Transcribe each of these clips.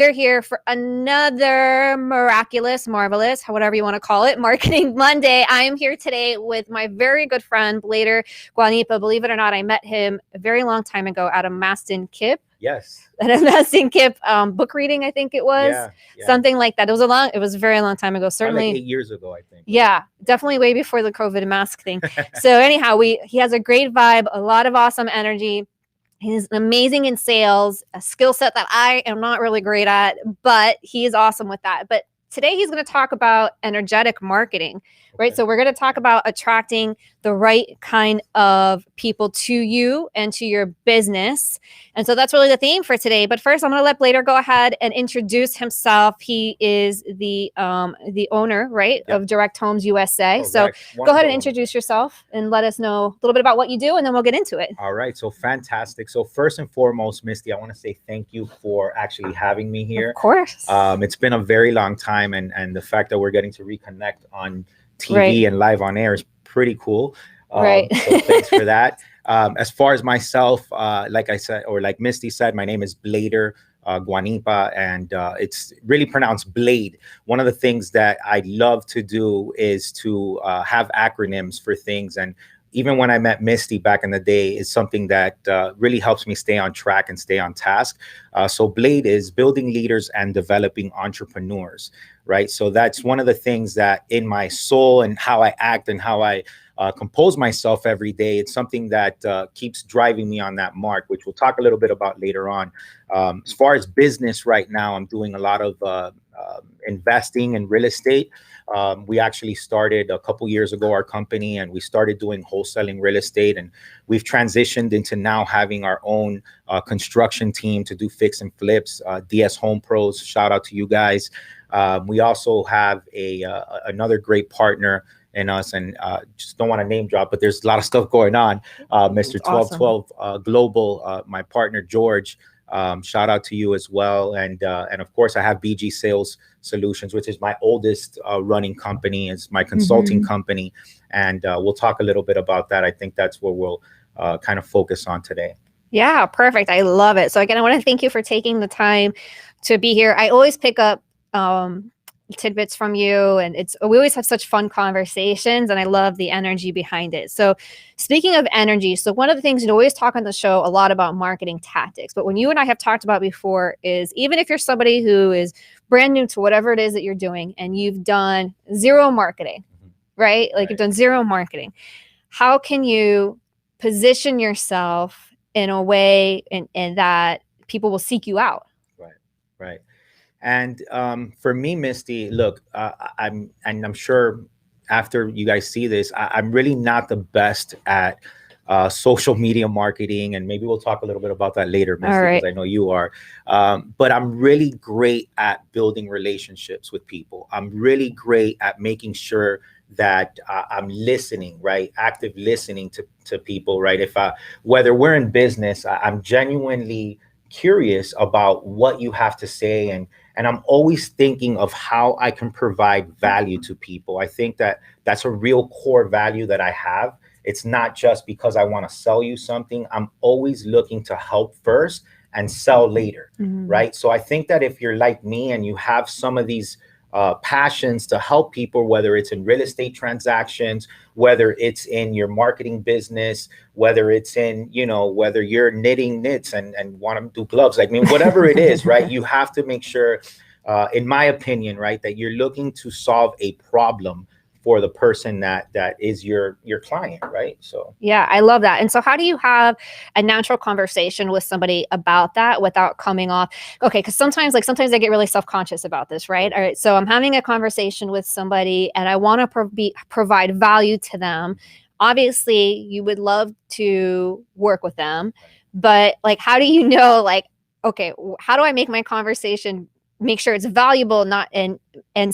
We're here for another miraculous, marvelous, whatever you want to call it, Marketing Monday. I am here today with my very good friend, Bleider Guanipa. Believe it or not, I met him a very long time ago at a Maston Kip. Yes. At a Maston Kip book reading, I think it was. Yeah. Something like that. It was a very long time ago. Certainly like 8 years ago, I think. Yeah, definitely way before the COVID mask thing. So anyhow, he has a great vibe, a lot of awesome energy. He's amazing in sales, a skill set that I am not really great at, but he is awesome with that. But today he's going to talk about energetic marketing, right? So we're going to talk about attracting the right kind of people to you and to your business. And so that's really the theme for today. But first, I'm going to let Bleider go ahead and introduce himself. He is the owner, right, of Direct Homes USA. Correct. So go ahead and introduce yourself and let us know a little bit about what you do, and then we'll get into it. All right. So fantastic. So first and foremost, Misty, I want to say thank you for actually having me here. Of course. It's been a very long time, and the fact that we're getting to reconnect on TV and live on air is pretty cool. So thanks for that. As far as myself, like I said, or like Misty said, my name is Bleider Guanipa, and it's really pronounced Blade. One of the things that I love to do is to have acronyms for things. And even when I met Misty back in the day, is something that really helps me stay on track and stay on task. So Blade is building leaders and developing entrepreneurs, right? So that's one of the things that in my soul and how I act and how I compose myself every day, it's something that keeps driving me on that mark, which we'll talk a little bit about later on. As far as business right now, I'm doing a lot of investing in real estate. We actually started a couple years ago, our company, and we started doing wholesaling real estate, and we've transitioned into now having our own construction team to do fix and flips, DS Home Pros. Shout out to you guys. We also have another great partner in us, and just don't want to name drop, but there's a lot of stuff going on. Mr. 1212 Global, my partner George. Shout out to you as well. And of course, I have BG Sales Solutions, which is my oldest running company, is my consulting company. And we'll talk a little bit about that. I think that's what we'll kind of focus on today. Yeah, perfect. I love it. So again, I want to thank you for taking the time to be here. I always pick up tidbits from you, and we always have such fun conversations, and I love the energy behind it. So speaking of energy, so one of the things you always talk on the show a lot about marketing tactics, but when you and I have talked about before is even if you're somebody who is brand new to whatever it is that you're doing and you've done zero marketing, right? Like you've done zero marketing, how can you position yourself in a way and that people will seek you out? Right. And for me, Misty, look, I'm sure after you guys see this, I'm really not the best at social media marketing, and maybe we'll talk a little bit about that later, Misty, because I know you are. But I'm really great at building relationships with people. I'm really great at making sure that I'm listening, right? Active listening to people, right? Whether we're in business, I'm genuinely curious about what you have to say, and I'm always thinking of how I can provide value to people. I think that that's a real core value that I have. It's not just because I want to sell you something. I'm always looking to help first and sell later, right? So I think that if you're like me and you have some of these passions to help people, whether it's in real estate transactions, whether it's in your marketing business, whether it's in, whether you're knitting knits and want to do gloves, whatever it is, right? You have to make sure, in my opinion, right, that you're looking to solve a problem for the person that is your client, right? So yeah, I love that. And so how do you have a natural conversation with somebody about that without coming off? Okay, because sometimes I get really self-conscious about this, right? All right, so I'm having a conversation with somebody and I want to provide value to them. Obviously, you would love to work with them, but how do you know, okay, how do I make my conversation make sure it's valuable, not and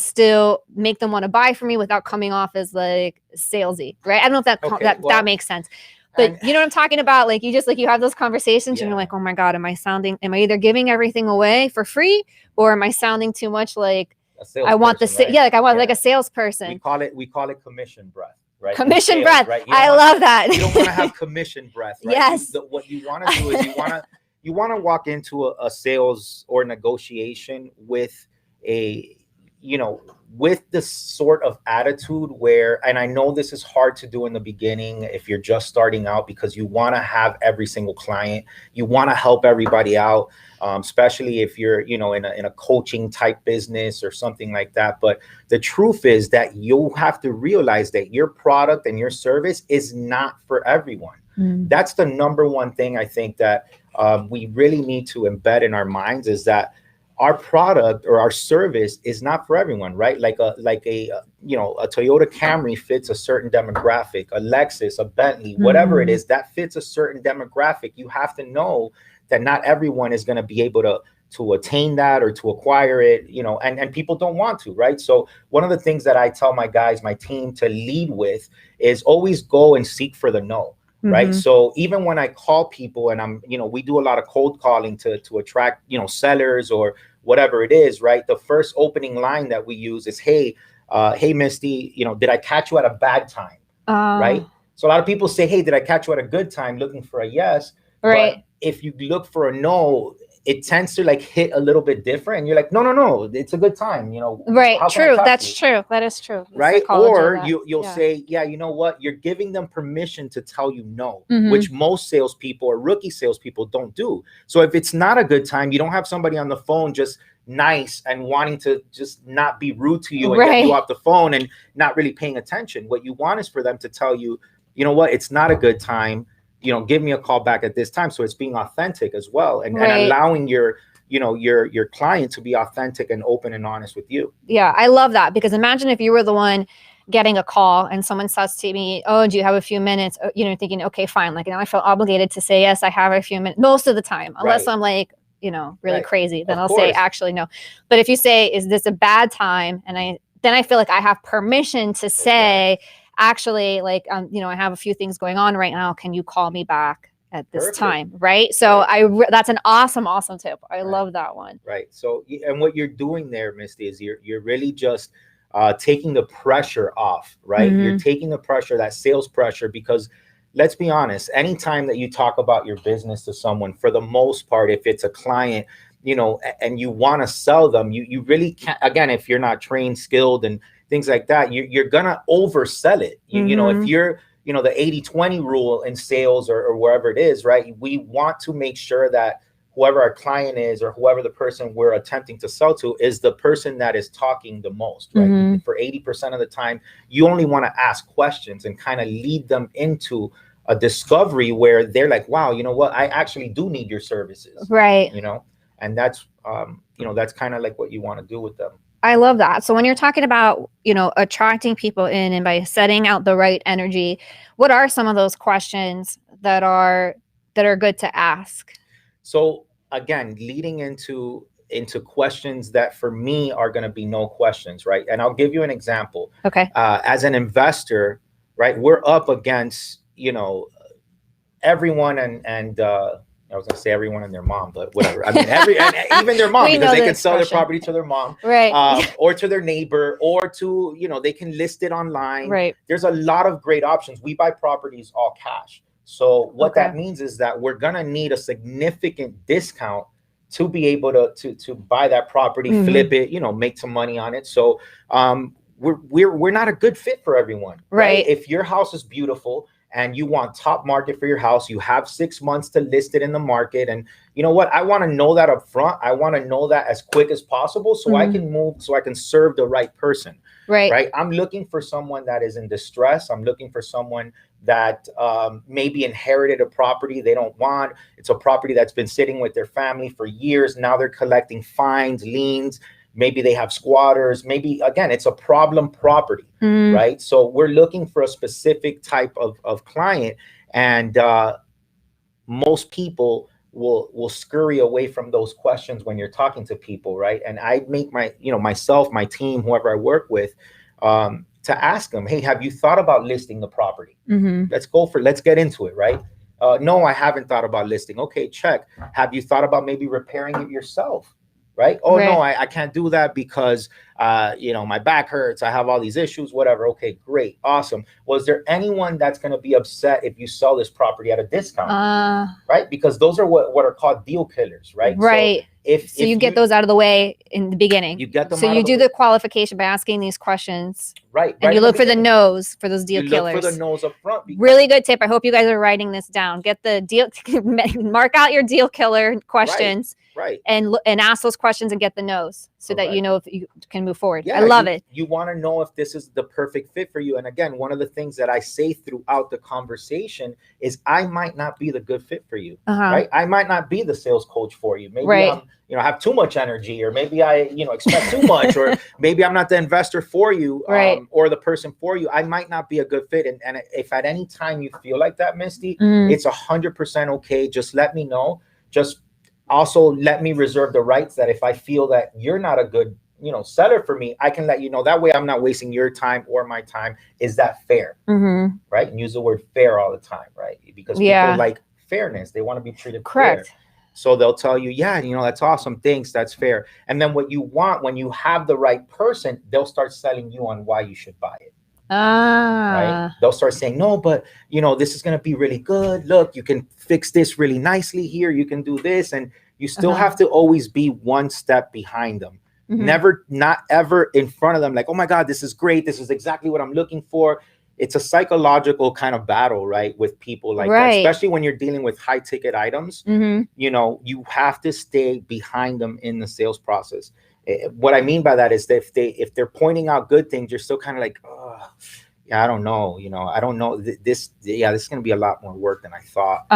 still make them want to buy from me without coming off as salesy, right? I don't know if that makes sense, but you know what I'm talking about? You have those conversations and you're like, oh my God, am I either giving everything away for free or am I sounding too much like I want like a salesperson? We call it commission breath. Right? Commission breath. Right? I love that. You don't want to have commission breath, right? Yes. What you want to do is you want to walk into a sales or negotiation with a, with this sort of attitude where, and I know this is hard to do in the beginning if you're just starting out, because you want to have every single client, you want to help everybody out, especially if you're, in a coaching type business or something like that. But the truth is that you have to realize that your product and your service is not for everyone. That's the number one thing I think that we really need to embed in our minds, is that our product or our service is not for everyone, right? Like a Toyota Camry fits a certain demographic, a Lexus, a Bentley, whatever it is, that fits a certain demographic. You have to know that not everyone is going to be able to attain that or to acquire it, and people don't want to, right? So one of the things that I tell my guys, my team, to lead with is always go and seek for the no. Right. So even when I call people and we do a lot of cold calling to attract, sellers or whatever it is, right? The first opening line that we use is, hey, Misty, did I catch you at a bad time? Right. So a lot of people say, hey, did I catch you at a good time? Looking for a yes. Right. But if you look for a no, it tends to hit a little bit different. And you're like, no, it's a good time. Right. True. That's true. That is true. Right. Or you'll say, yeah, you know what? You're giving them permission to tell you no, which most salespeople or rookie salespeople don't do. So if it's not a good time, you don't have somebody on the phone just nice and wanting to just not be rude to you and get you off the phone and not really paying attention. What you want is for them to tell you, you know what? It's not a good time. Give me a call back at this time. So it's being authentic as well, and allowing your client to be authentic and open and honest with you. Yeah, I love that, because imagine if you were the one getting a call and someone says to me, oh, do you have a few minutes? Thinking, okay, fine. Now I feel obligated to say, yes, I have a few minutes most of the time, unless I'm really crazy, then I'll say actually no. But if you say, is this a bad time? And then I feel like I have permission to say, actually, I have a few things going on right now. Can you call me back at this time? Right. So that's an awesome tip. I love that one. Right. So, and what you're doing there, Misty, is you're really just taking the pressure off, right? You're taking the pressure, that sales pressure, because let's be honest, anytime that you talk about your business to someone, for the most part, if it's a client, and you want to sell them, you really can't, again, if you're not trained, skilled, and things like that, you're gonna oversell it. If you're, the 80-20 rule in sales or wherever it is, right? We want to make sure that whoever our client is or whoever the person we're attempting to sell to is the person that is talking the most, right? For 80% of the time, you only want to ask questions and kind of lead them into a discovery where they're like, wow, you know what? I actually do need your services. Right. And that's, that's kind of like what you want to do with them. I love that. So when you're talking about, attracting people in and by setting out the right energy, what are some of those questions that are good to ask? So again, leading into questions that for me are going to be no questions, right? And I'll give you an example. Okay. As an investor, right, we're up against, everyone and I was going to say everyone and their mom, but whatever. I mean, and even their mom, because they can sell their property to their mom, right? Or to their neighbor, or to, they can list it online. Right. There's a lot of great options. We buy properties all cash. So what that means is that we're going to need a significant discount to be able to buy that property, flip it, make some money on it. So we're not a good fit for everyone. Right. If your house is beautiful and you want top market for your house, you have 6 months to list it in the market. And you know what? I want to know that up front. I want to know that as quick as possible so I can move, so I can serve the right person. Right. I'm looking for someone that is in distress. I'm looking for someone that maybe inherited a property they don't want. It's a property that's been sitting with their family for years. Now they're collecting fines, liens. Maybe they have squatters. Maybe, again, it's a problem property, right? So we're looking for a specific type of client. And most people will scurry away from those questions when you're talking to people, right? And I make myself, my team, whoever I work with, to ask them, hey, have you thought about listing the property? Let's get into it, right? No, I haven't thought about listing. Okay, check. Have you thought about maybe repairing it yourself? Right? Oh, no, I can't do that because My back hurts, I have all these issues, whatever. Okay, great, awesome. Was there anyone that's going to be upset if you sell this property at a discount? Right, because those are what are called deal killers, right? Right. So if you get those out of the way in the beginning, you get them. So you do the qualification by asking these questions, right? And you look for the no's for those deal killers. Look for the no's up front. Really good tip. I hope you guys are writing this down. Get the deal, mark out your deal killer questions, right? And ask those questions and get the no's so that you know if you can move forward. Yeah, I love it. You want to know if this is the perfect fit for you. And again, one of the things that I say throughout the conversation is I might not be the good fit for you, right? I might not be the sales coach for you. Maybe I'm, have too much energy, or maybe I, expect too much, or maybe I'm not the investor for you, or the person for you. I might not be a good fit. And if at any time you feel like that, Misty, it's 100% okay. Just let me know. Just also let me reserve the rights that if I feel that you're not a good, seller for me, I can let you know. That way I'm not wasting your time or my time. Is that fair? Right? And use the word fair all the time, right? Because people like fairness. They want to be treated correct. Fair. So they'll tell you, yeah, that's awesome. Thanks. That's fair. And then what you want, when you have the right person, they'll start selling you on why you should buy it. Right? They'll start saying, no, but this is going to be really good. Look, you can fix this really nicely here. You can do this. And you still have to always be one step behind them. Never, not ever in front of them. Like, oh my God, this is great. This is exactly what I'm looking for. It's a psychological kind of battle, right? With people like that, especially when you're dealing with high ticket items, you have to stay behind them in the sales process. What I mean by that is that if they're pointing out good things, you're still kind of like, oh, yeah, I don't know. I don't know this. Yeah, this is going to be a lot more work than I thought,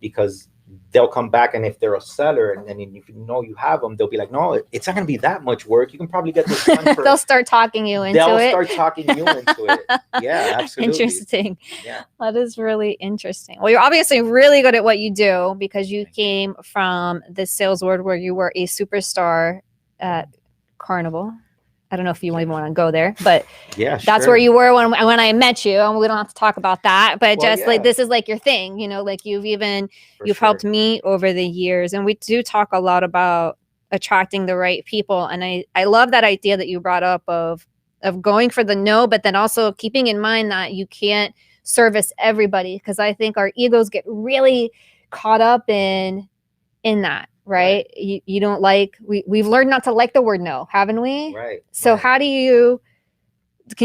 because they'll come back, and if they're a seller and then if you have them, they'll be like, no, it's not going to be that much work. You can probably get this done for they'll start talking you into it. They'll start talking you into it. Yeah, absolutely. Interesting. Yeah. That is really interesting. Well, you're obviously really good at what you do because you came from the sales world where you were a superstar at Carnival. I don't know if you even want to go there, but that's where you were when I met you. And we don't have to talk about that, but like, this is like your thing, like you've helped me over the years. And we do talk a lot about attracting the right people. And I love that idea that you brought up of going for the no, but then also keeping in mind that you can't service everybody. Cause I think our egos get really caught up in that. Right. You don't like, we've learned not to like the word no, haven't we? Right. So can you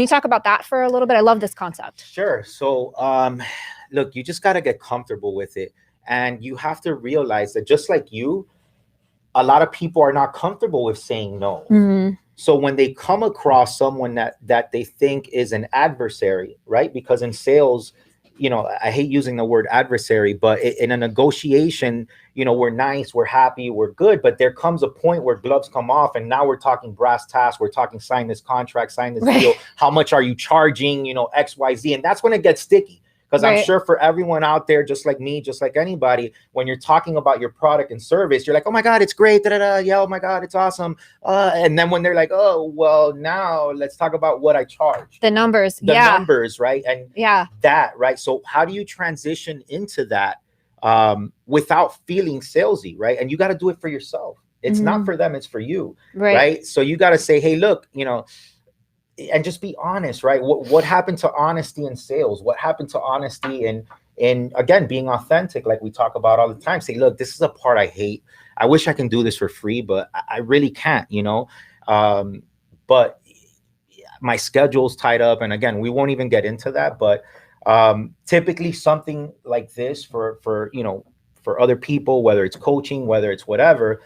talk about that for a little bit? I love this concept. Sure. So, look, you just got to get comfortable with it. And you have to realize that just like you, a lot of people are not comfortable with saying no. So when they come across someone that they think is an adversary, right? Because in sales, I hate using the word adversary, but in a negotiation, we're nice, we're happy, we're good. But there comes a point where gloves come off, and now we're talking brass tacks. We're talking sign this contract, sign this deal. How much are you charging? X, Y, Z. And that's when it gets sticky. Because I'm sure for everyone out there, just like me, just like anybody, when you're talking about your product and service, you're like, oh my God, it's great. Yeah, oh my God, it's awesome. And then when they're like, oh, well, now let's talk about what I charge. The numbers. The numbers, right? And that, right? So how do you transition into that without feeling salesy, right? And you got to do it for yourself. It's not for them, it's for you, right? So you got to say, hey, look, and just be honest, right? What happened to honesty in sales? What happened to honesty in again, being authentic, like we talk about all the time? Say, look, this is a part I hate. I wish I can do this for free, but I really can't, but my schedule's tied up. And again, we won't even get into that, but typically something like this for other people, whether it's coaching, whether it's whatever,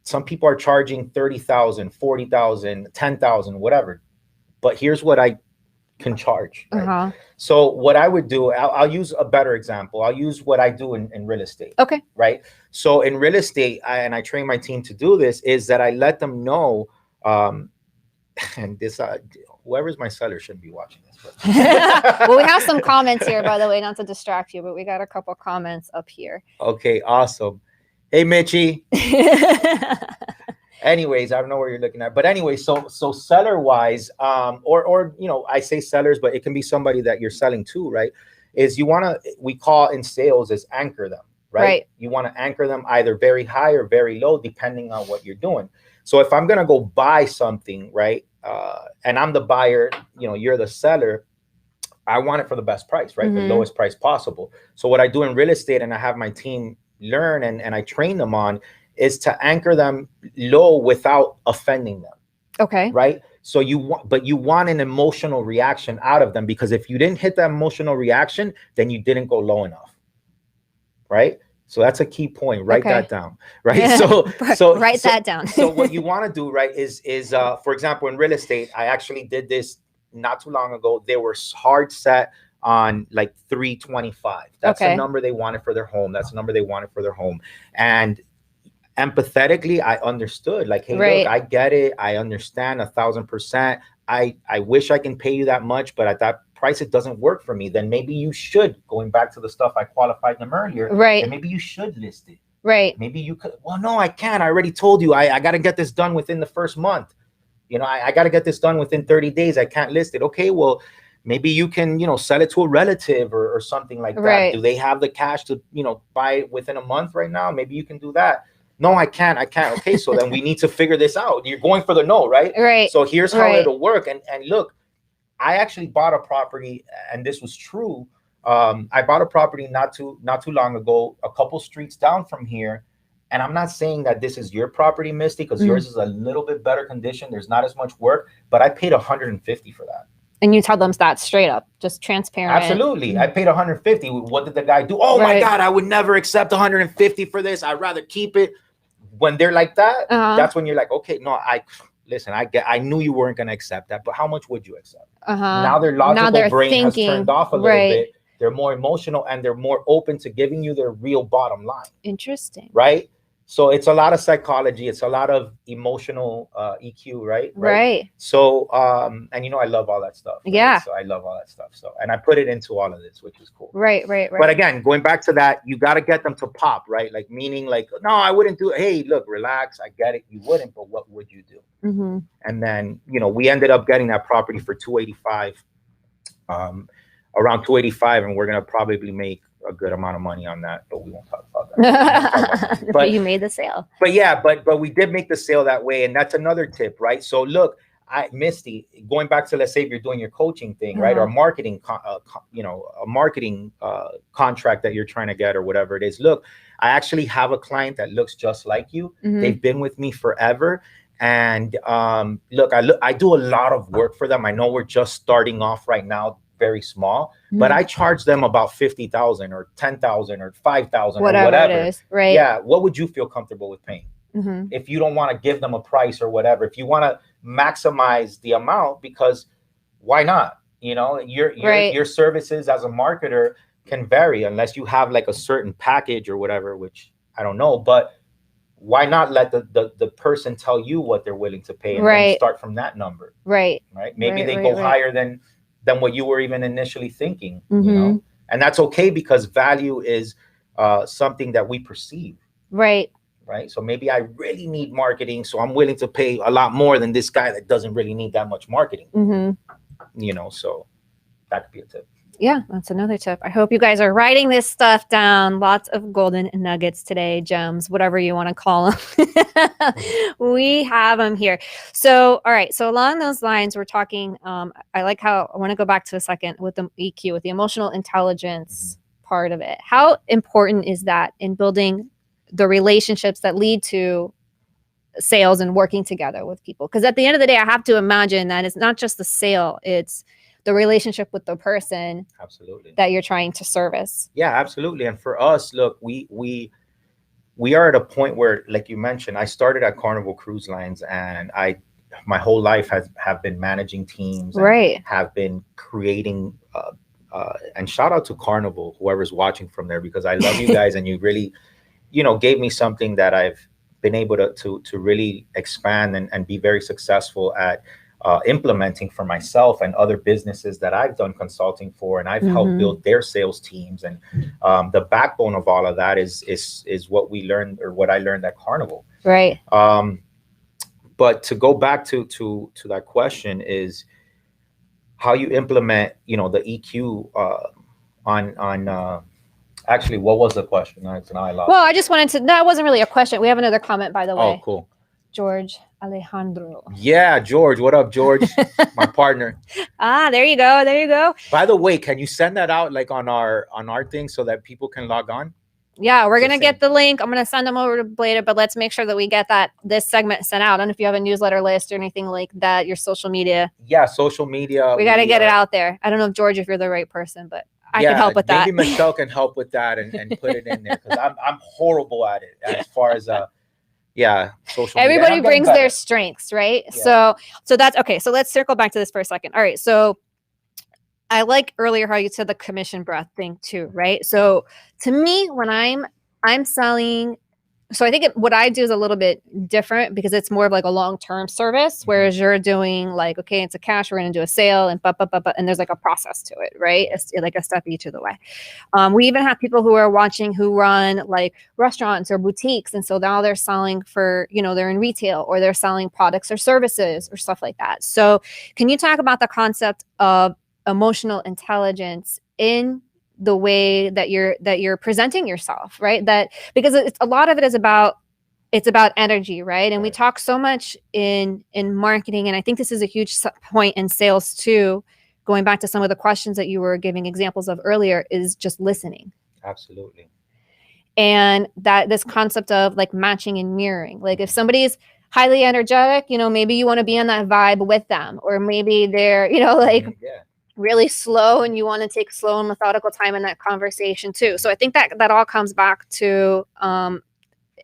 some people are charging 30,000, 40,000, 10,000, whatever. But here's what I can charge. Right? So what I would do, I'll use a better example. I'll use what I do in real estate. Okay. Right. So in real estate, I train my team to do this, is that I let them know, and this, whoever's my seller shouldn't be watching this. But. Well, we have some comments here, by the way, not to distract you, but we got a couple comments up here. Okay, awesome. Hey, Mitchie. Anyways, I don't know where you're looking at, but anyway, so seller wise, or I say sellers, but it can be somebody that you're selling to, right? Is we call in sales is anchor them, right? You want to anchor them either very high or very low, depending on what you're doing. So if I'm going to go buy something, right, and I'm the buyer, you're the seller, I want it for the best price, right? The lowest price possible. So what I do in real estate, and I have my team learn and I train them on, is to anchor them low without offending them. Okay. Right. So you want an emotional reaction out of them, because if you didn't hit that emotional reaction, then you didn't go low enough. Right. So that's a key point. Write that down. Right. So write that down. So what you want to do, right, is for example, in real estate, I actually did this not too long ago. They were hard set on like 325. That's the number they wanted for their home. That's the number they wanted for their home. And empathetically, I understood, like, hey, look, I get it. I understand 1,000%. I wish I can pay you that much, but at that price, it doesn't work for me. Then maybe you should, going back to the stuff I qualified them earlier, then maybe you should list it. Right. Maybe you could, well, no, I can't. I already told you, I got to get this done within the first month. I got to get this done within 30 days. I can't list it. Okay, well, maybe you can, sell it to a relative or something like that. Do they have the cash to, buy it within a month right now? Maybe you can do that. No, I can't. Okay, so then we need to figure this out. You're going for the no, right? Right. So here's how it'll work. And look, I actually bought a property, and this was true. I bought a property not too long ago, a couple streets down from here. And I'm not saying that this is your property, Misty, because yours is a little bit better condition. There's not as much work, but I paid $150 for that. And you tell them that straight up, just transparent. Absolutely. I paid $150. What did the guy do? Oh my God, I would never accept $150 for this. I'd rather keep it. When they're like that, that's when you're like, okay, no, I knew you weren't going to accept that, but how much would you accept? Now their logical brain has turned off a little bit. They're more emotional, and they're more open to giving you their real bottom line. Interesting. Right? So it's a lot of psychology. It's a lot of emotional EQ, right? Right. So, and I love all that stuff. Right? Yeah. So I love all that stuff. So, and I put it into all of this, which is cool. Right. But again, going back to that, you got to get them to pop, right? Like, meaning like, no, I wouldn't do it. Hey, look, relax. I get it. You wouldn't, but what would you do? And then, we ended up getting that property for $285, around $285, and we're going to probably make a good amount of money on that, but we won't talk about that. But you made the sale. But yeah, but we did make the sale that way, and that's another tip, right? So look, Misty, going back to, let's say if you're doing your coaching thing, right, or marketing, a marketing contract that you're trying to get or whatever it is. Look, I actually have a client that looks just like you. They've been with me forever. And look, I do a lot of work for them. I know we're just starting off right now, very small, but I charge them about $50,000 or $10,000 or $5,000 or whatever it is, right? Yeah. What would you feel comfortable with paying? If you don't want to give them a price or whatever, if you want to maximize the amount, because why not? Your services as a marketer can vary unless you have like a certain package or whatever, which I don't know, but why not let the person tell you what they're willing to pay and start from that number? Right. Maybe they go higher than what you were even initially thinking, and that's okay, because value is something that we perceive. Right. So maybe I really need marketing, so I'm willing to pay a lot more than this guy that doesn't really need that much marketing. So that could be a tip. Yeah, that's another tip. I hope you guys are writing this stuff down. Lots of golden nuggets today, gems, whatever you want to call them. We have them here. So, all right. So along those lines, we're talking, I want to go back to a second with the EQ, with the emotional intelligence part of it. How important is that in building the relationships that lead to sales and working together with people? Because at the end of the day, I have to imagine that it's not just the sale, it's the relationship with the person that you're trying to service. Yeah, absolutely. And for us, look, we are at a point where, like you mentioned, I started at Carnival Cruise Lines, and my whole life have been managing teams, and have been creating, and shout out to Carnival, whoever's watching from there, because I love you guys, and you really, gave me something that I've been able to really expand and be very successful at implementing for myself and other businesses that I've done consulting for, and I've helped build their sales teams. And the backbone of all of that is what we learned, or what I learned at Carnival. Right. But to go back to that question is how you implement, the EQ Actually, what was the question? Now I lost. Well, I just wanted to. That wasn't really a question. We have another comment, by the way. Oh, cool. George Alejandro. Yeah, George. What up, George? My partner. There you go. There you go. By the way, can you send that out like on our thing so that people can log on? Yeah, we're gonna get the link. I'm gonna send them over to Bleider, but let's make sure that we get this segment sent out. I don't know if you have a newsletter list or anything like that. Your social media. Yeah, social media. We got to get it out there. I don't know if George, if you're the right person, but I can help with that. Maybe Michelle can help with that and put it in there because I'm horrible at it as far as social media. Everybody brings their strengths, right? Yeah. So that's okay. So let's circle back to this for a second. All right. So I like earlier how you said the commission breath thing too, right? So to me, when I'm selling, so I think what I do is a little bit different because it's more of like a long-term service, whereas you're doing like, okay, it's a cash, we're going to do a sale and and there's like a process to it, right? It's like a step each of the way. We even have people who are watching who run like restaurants or boutiques. And so now they're selling for, they're in retail or they're selling products or services or stuff like that. So can you talk about the concept of emotional intelligence in the way that you're presenting yourself, right? That because a lot of it is about energy, right? And we talk so much in marketing, and I think this is a huge point in sales too. Going back to some of the questions that you were giving examples of earlier, is just listening. Absolutely. And that this concept of like matching and mirroring, like if somebody's highly energetic, maybe you want to be on that vibe with them, or maybe they're, really slow and you want to take slow and methodical time in that conversation too. So I think that all comes back to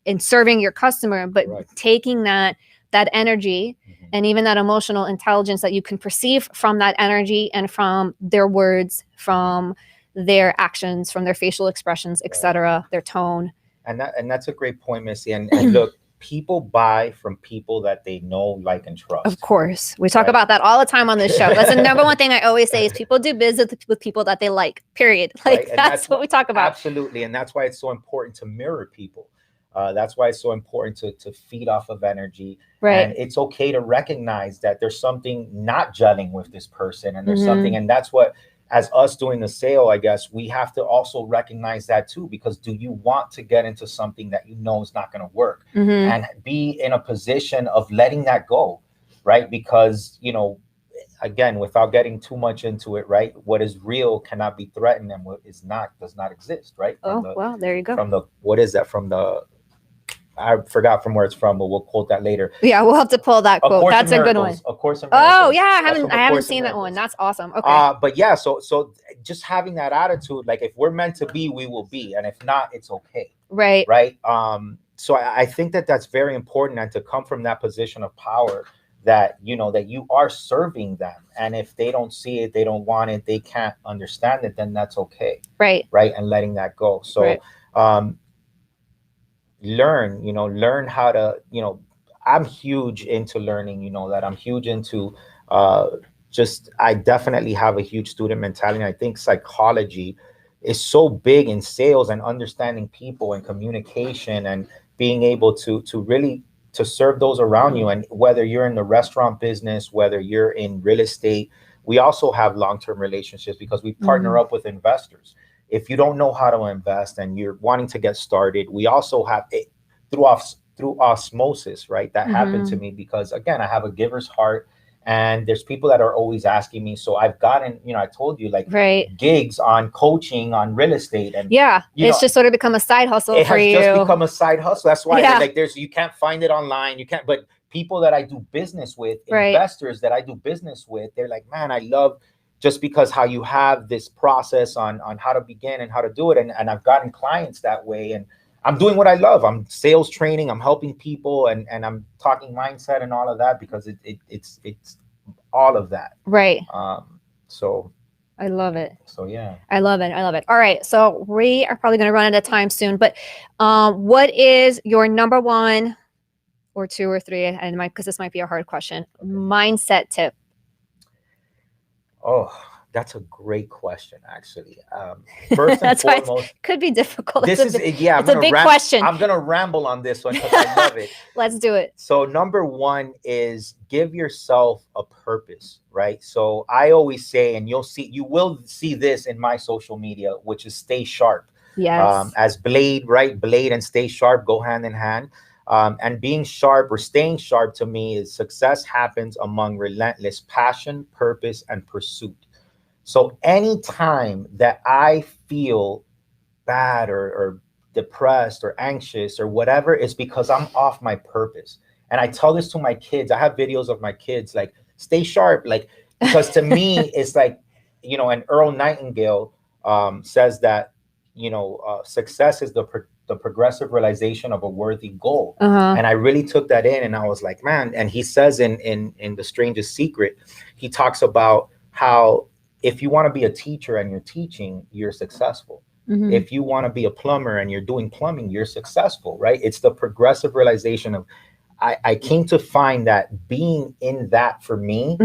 in serving your customer, but taking that energy and even that emotional intelligence that you can perceive from that energy and from their words, from their actions, from their facial expressions, etc., their tone. And that's a great point, Missy. And look, people buy from people that they know, like, and trust. Of course. We talk about that all the time on this show. That's the number one thing I always say is people do business with people that they like, period. Like that's what we talk about. Absolutely. And that's why it's so important to mirror people. That's why it's so important to feed off of energy. Right. And it's okay to recognize that there's something not gelling with this person. And there's something, and that's what, as us doing the sale, I guess we have to also recognize that too, because do you want to get into something that you know is not going to work and be in a position of letting that go, right? Because, again, without getting too much into it, right? What is real cannot be threatened, and what is not does not exist, right? Well, there you go. What is that from the? I forgot from where it's from, but we'll quote that later. Yeah, we'll have to pull that quote. That's a good one. Of Course in Miracles. Oh yeah, I haven't seen that one. That's awesome. Okay. But yeah, so just having that attitude, like if we're meant to be, we will be, and if not, it's okay. Right. Right. So I think that's very important, and to come from that position of power, that that you are serving them, and if they don't see it, they don't want it, they can't understand it, then that's okay. Right. Right. And letting that go. So. Learn how to, I'm huge into learning, that I'm huge into I definitely have a huge student mentality. I think psychology is so big in sales and understanding people and communication and being able to really to serve those around you. And whether you're in the restaurant business, whether you're in real estate, we also have long-term relationships because we partner up with investors. If you don't know how to invest and you're wanting to get started, we also have it through osmosis, right? That happened to me because, again, I have a giver's heart, and there's people that are always asking me. So I've gotten, I told you, like gigs on coaching, on real estate, and it's just sort of become a side hustle for you. It has just become a side hustle. That's why you can't find it online. You can't, but people that I do business with, investors that I do business with, they're like, man, I love. Just because how you have this process on how to begin and how to do it. And I've gotten clients that way, and I'm doing what I love. I'm sales training, I'm helping people, and I'm talking mindset and all of that because it's all of that. Right. So I love it. So yeah. I love it. All right. So we are probably going to run out of time soon, but what is your number one or two or three, and because this might be a hard question, mindset tip? Oh, that's a great question, actually. First and foremost, it could be difficult. It's a big question. I'm going to ramble on this one because I love it. Let's do it. So number one is give yourself a purpose, right? So I always say, and you will see this in my social media, which is stay sharp. Yes. As blade, right? Blade and stay sharp go hand in hand. And being sharp or staying sharp to me is success happens among relentless passion, purpose, and pursuit. So anytime that I feel bad or depressed or anxious or whatever, it's because I'm off my purpose. And I tell this to my kids. I have videos of my kids like, stay sharp. Like, because to me, it's like, and Earl Nightingale says that, success is the progressive realization of a worthy goal. And I really took that in, and I was like, man. And he says in The Strangest Secret, he talks about how if you want to be a teacher and you're teaching, you're successful. If you want to be a plumber and you're doing plumbing, you're successful, right? It's the progressive realization of, I came to find that being in that for me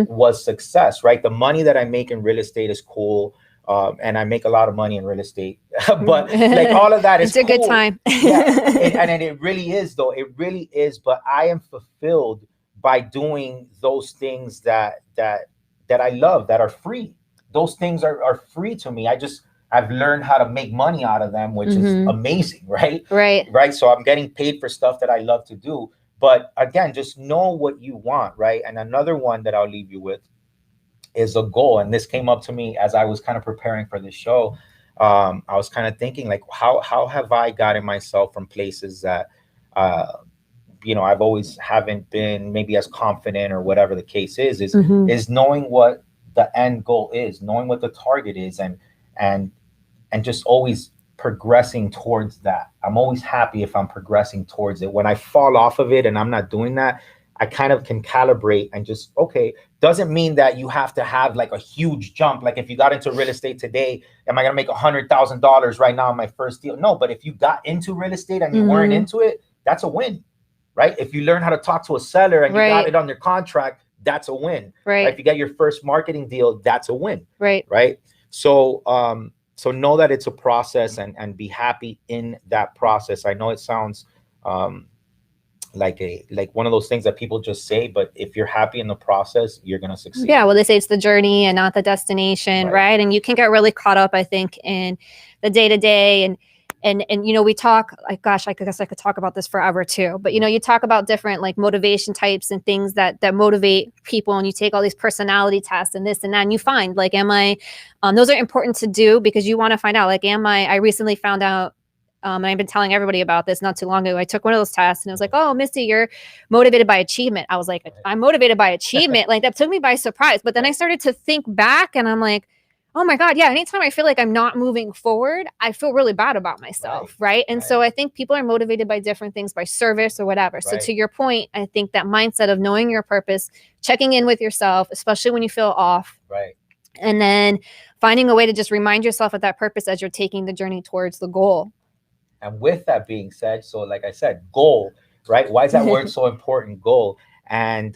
was success, right? The money that I make in real estate is cool. And I make a lot of money in real estate, but like all of that is it's a cool. good time. And it really is, though. It really is. But I am fulfilled by doing those things that I love, that are free. Those things are free to me. I've learned how to make money out of them, which is amazing, right? Right. So I'm getting paid for stuff that I love to do. But again, just know what you want, right? And another one that I'll leave you with is a goal. And this came up to me as I was kind of preparing for this show. I was kind of thinking, like, how have I gotten myself from places that, I've always haven't been maybe as confident, or whatever the case is knowing what the end goal is, knowing what the target is, and just always progressing towards that. I'm always happy if I'm progressing towards it. When I fall off of it and I'm not doing that, I kind of can calibrate and just, okay, doesn't mean that you have to have like a huge jump. Like if you got into real estate today, am I going to make $100,000 right now on my first deal? No, but if you got into real estate and you weren't into it, that's a win, right? If you learn how to talk to a seller and you got it under contract, that's a win. Right. If you get your first marketing deal, that's a win. Right. So, so know that it's a process, and be happy in that process. I know it sounds, like one of those things that people just say, but if you're happy in the process, you're going to succeed. Yeah. Well, they say it's the journey and not the destination. Right. And you can get really caught up, I think, in the day to day. And, we talk, like, gosh, I guess I could talk about this forever too, but, you talk about different like motivation types and things that motivate people. And you take all these personality tests and this and that, and you find like, those are important to do because you want to find out, like, I recently found out, and I've been telling everybody about this not too long ago. I took one of those tests and it was like, oh, Misty, you're motivated by achievement. I was like, I'm motivated by achievement. Like that took me by surprise. But then I started to think back and I'm like, oh my God, yeah. Anytime I feel like I'm not moving forward, I feel really bad about myself. Right. And so I think people are motivated by different things, by service or whatever. So to your point, I think that mindset of knowing your purpose, checking in with yourself, especially when you feel off. Right. And then finding a way to just remind yourself of that purpose as you're taking the journey towards the goal. And with that being said, so like I said, goal, right? Why is that word so important? Goal. And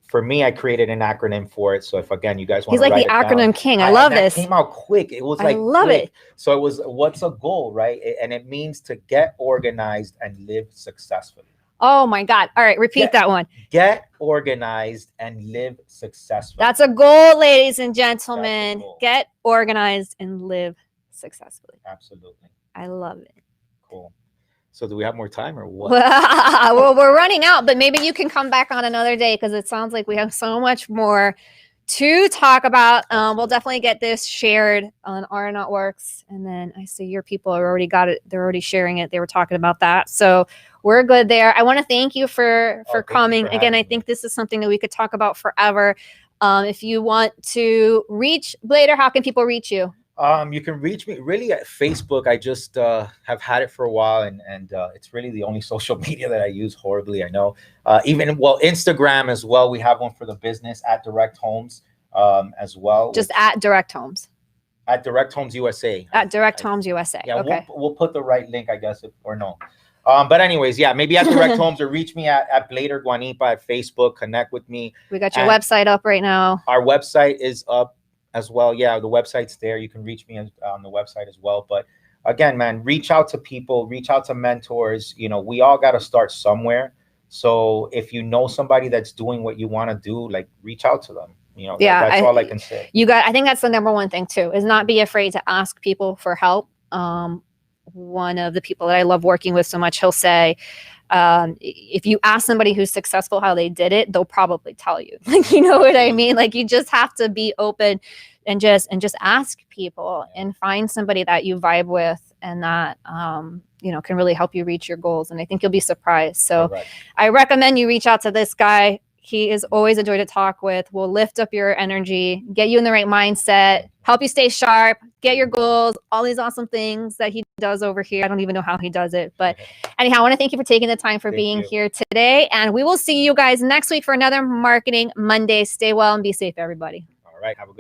for me, I created an acronym for it. So if, again, you guys want to write it down. He's like the acronym king. I love this. It came out quick. It was like, I love it. So it was, what's a goal, right? And it means to get organized and live successfully. Oh my God. All right. Repeat that one. Get organized and live successfully. That's a goal, ladies and gentlemen. Get organized and live successfully. Absolutely. I love it. Cool. So do we have more time or what? Well, we're running out, but maybe you can come back on another day because it sounds like we have so much more to talk about. We'll definitely get this shared on Our Not Works. And then I see your people have already got it. They're already sharing it. They were talking about that. So we're good there. I want to thank you for coming. Again, I think this is something that we could talk about forever. If you want to reach Bleider, how can people reach you? You can reach me really at Facebook. I just have had it for a while, and it's really the only social media that I use horribly. I know. Instagram as well. We have one for the business at Direct Homes as well. Just at Direct Homes. At Direct Homes USA. At Direct Homes USA. Yeah, okay. We'll put the right link, I guess, or no. But anyways, yeah, maybe at Direct Homes, or reach me at Bleider Guanipa at Facebook. Connect with me. We got your website up right now. Our website is up as well. Yeah, the website's there. You can reach me on the website as well. But again, man, reach out to people, reach out to mentors. We all got to start somewhere. So if you know somebody that's doing what you want to do, like, reach out to them. That's all I can say. I think that's the number one thing too, is not be afraid to ask people for help. one of the people that I love working with so much, he'll say, if you ask somebody who's successful how they did it, they'll probably tell you. Like, you know what I mean? Like, you just have to be open and just ask people and find somebody that you vibe with and that you know, can really help you reach your goals. And I think you'll be surprised. So I recommend you reach out to this guy. He is always a joy to talk with. Will lift up your energy, get you in the right mindset, help you stay sharp, get your goals, all these awesome things that he does over here. I don't even know how he does it. But anyhow, I want to thank you for taking the time for being here today. And we will see you guys next week for another Marketing Monday. Stay well and be safe, everybody. All right. Have a good